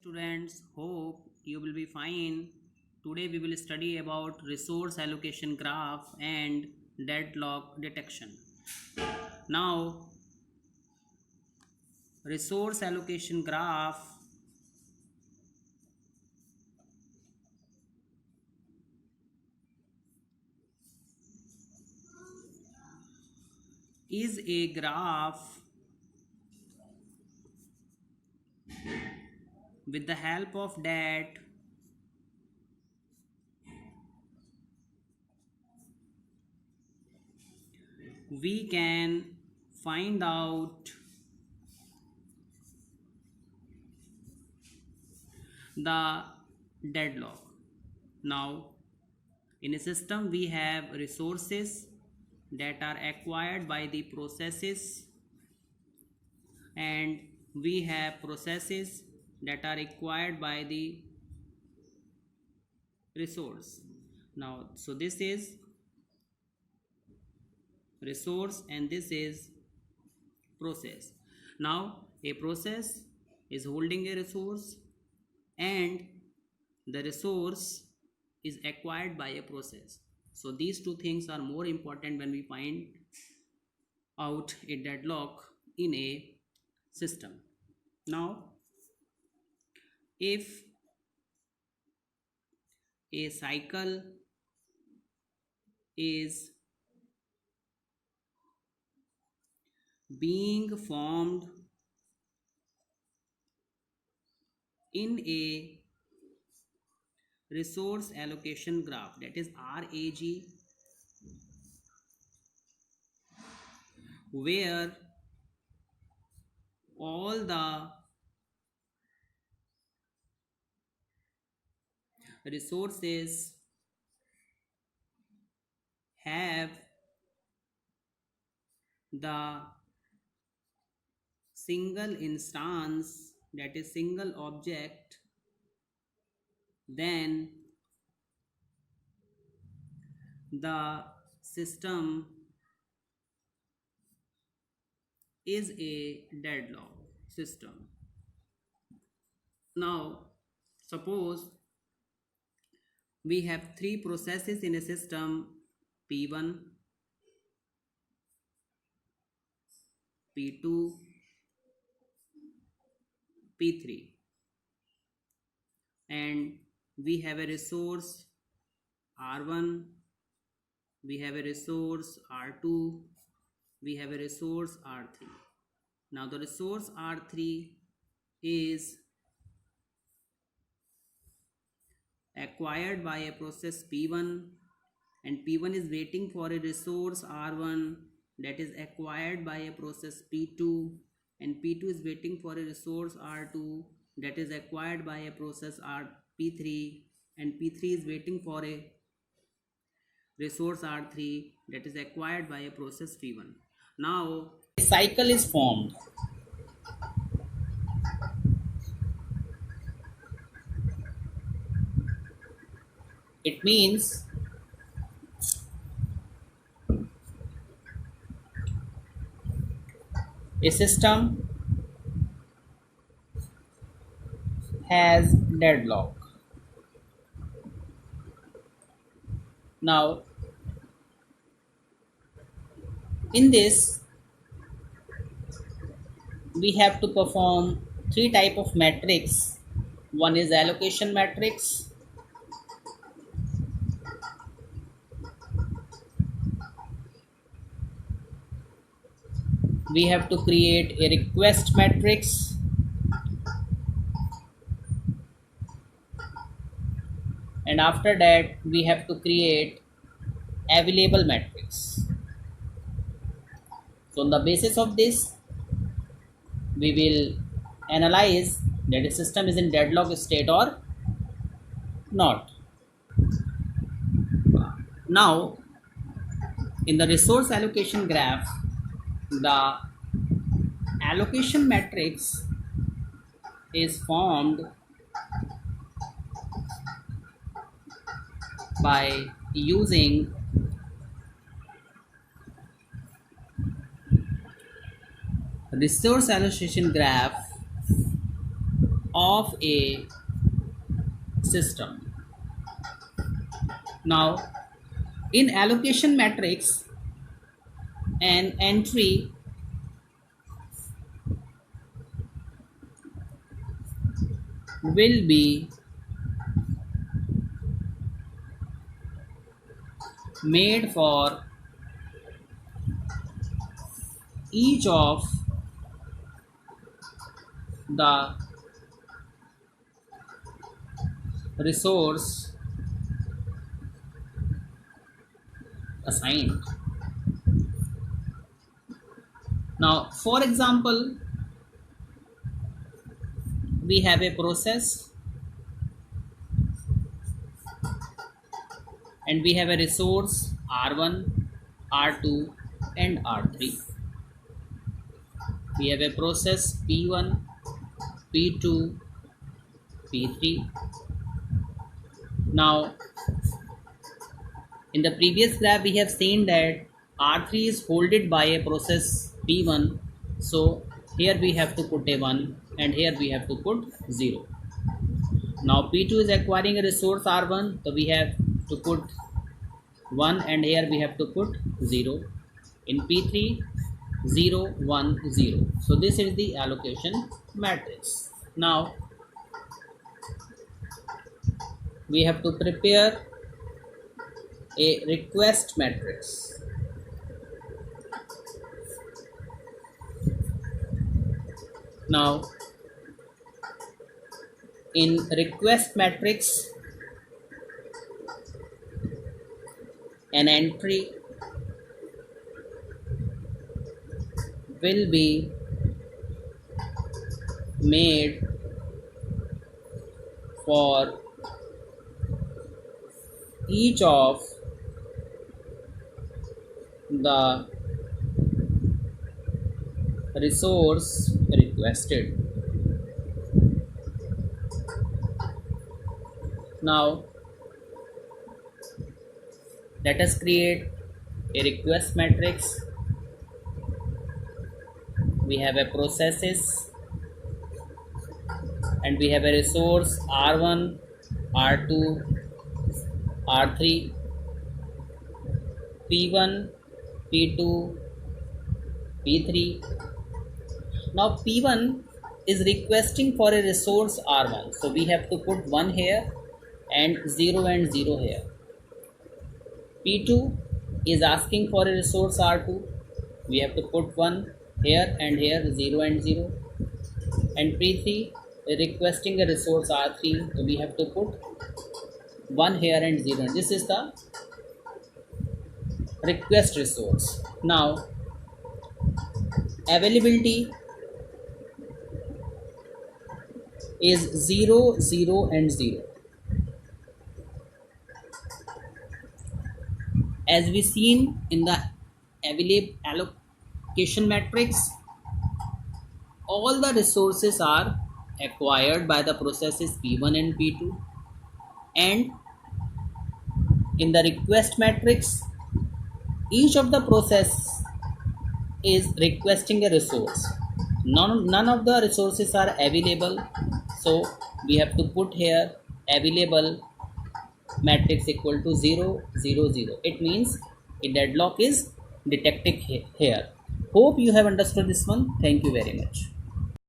Students, hope you will be fine. Today we will study about resource allocation graph and deadlock detection. Now, resource allocation graph is a graph with the help of that we can find out the deadlock. Now, in a system we have resources that are acquired by the processes, and we have processes that are acquired by the resource. Now, so this is resource and this is process. Now, a process is holding a resource and the resource is acquired by a process. So these two things are more important when we find out a deadlock in a system. Now, if a cycle is being formed in a resource allocation graph, that is RAG, where all the resources have the single instance, that is single object, then the system is a deadlock system. Now, suppose we have three processes in a system: P1, P2, P3, and we have a resource R1, we have a resource R2, we have a resource R3. Now the resource R3 is acquired by a process P1, and P1 is waiting for a resource R1 that is acquired by a process P2, and P2 is waiting for a resource R2 that is acquired by a process P3, and P3 is waiting for a resource R3 that is acquired by a process P1. Now a cycle is formed. It means a system has deadlock. Now, in this, we have to perform three type of matrix. One is allocation matrix, we have to create a request matrix, and after that we have to create available matrix. So on the basis of this, we will analyze that the system is in deadlock state or not. Now, in the resource allocation graph, the allocation matrix is formed by using resource allocation graph of a system. Now, in allocation matrix, an entry will be made for each of the resource assigned. Now, for example, we have a process and we have a resource R1, R2 and R3. We have a process P1, P2, P3. Now, in the previous graph, we have seen that R3 is holded by a process P1. So, here we have to put a 1 and here we have to put 0. Now, P2 is acquiring a resource R1. So, we have to put 1 and here we have to put 0. In P3, 0, 1, 0. So, this is the allocation matrix. Now, we have to prepare a request matrix. Now, in request matrix, an entry will be made for each of the resource requested. Now, let us create a request matrix. We have a processes and we have a resource R1, R2, R3, P1, P2, P3. Now P1 is requesting for a resource R1. So we have to put 1 here and 0 and 0 here. P2 is asking for a resource R2. We have to put 1 here and here, 0 and 0. And P3 is requesting a resource R3. So we have to put 1 here and 0. This is the request resource. Now, availability is 0, 0 and 0. As we seen in the allocation matrix, all the resources are acquired by the processes P1 and P2, and in the request matrix, each of the process is requesting a resource. None of the resources are available, so we have to put here available matrix equal to 0, 0, 0. It means a deadlock is detected here. Hope you have understood this one. Thank you very much.